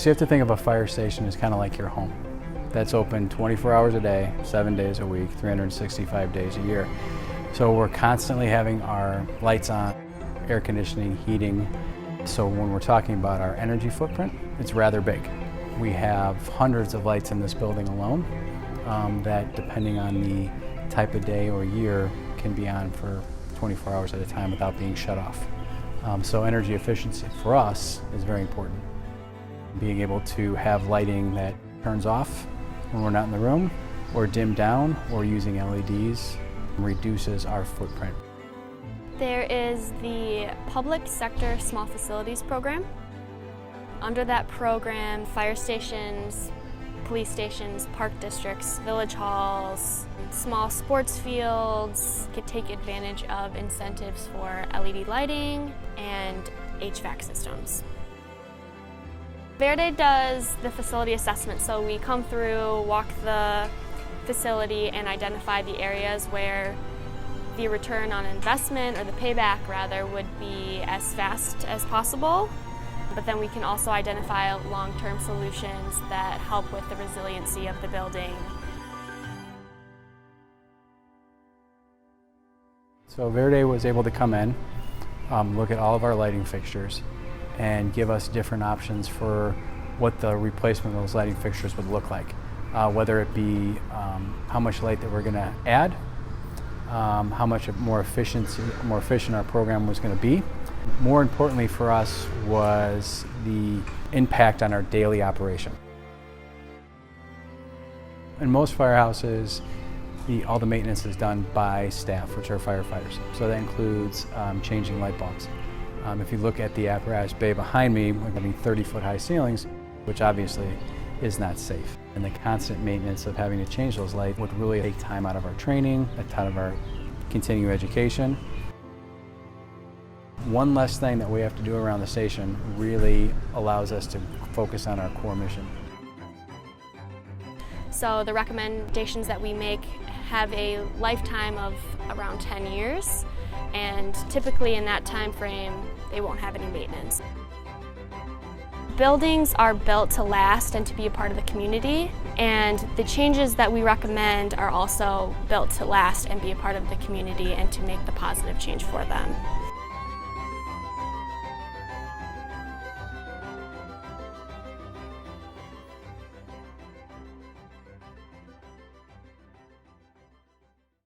So you have to think of a fire station as kind of like your home. That's open 24 hours a day, 7 days a week, 365 days a year. So we're constantly having our lights on, air conditioning, heating. So when we're talking about our energy footprint, it's rather big. We have hundreds of lights in this building alone that, depending on the type of day or year, can be on for 24 hours at a time without being shut off. So energy efficiency for us is very important. Being able to have lighting that turns off when we're not in the room, or dimmed down, or using LEDs reduces our footprint. There is the Public Sector Small Facilities Program. Under that program, fire stations, police stations, park districts, village halls, small sports fields could take advantage of incentives for LED lighting and HVAC systems. Verde does the facility assessment, so we come through, walk the facility, and identify the areas where the return on investment, or the payback rather, would be as fast as possible. But then we can also identify long-term solutions that help with the resiliency of the building. So Verde was able to come in, look at all of our lighting fixtures, and give us different options for what the replacement of those lighting fixtures would look like. Whether it be how much light that we're going to add, how much more efficient our program was going to be. More importantly for us was the impact on our daily operation. In most firehouses, all the maintenance is done by staff, which are firefighters. So that includes changing light bulbs. If you look at the apparatus bay behind me, we're having 30-foot high ceilings, which obviously is not safe. And the constant maintenance of having to change those lights would really take time out of our training, out of our continuing education. One less thing that we have to do around the station really allows us to focus on our core mission. So the recommendations that we make have a lifetime of around 10 years, and typically in that time frame, they won't have any maintenance. Buildings are built to last and to be a part of the community, and the changes that we recommend are also built to last and be a part of the community and to make the positive change for them.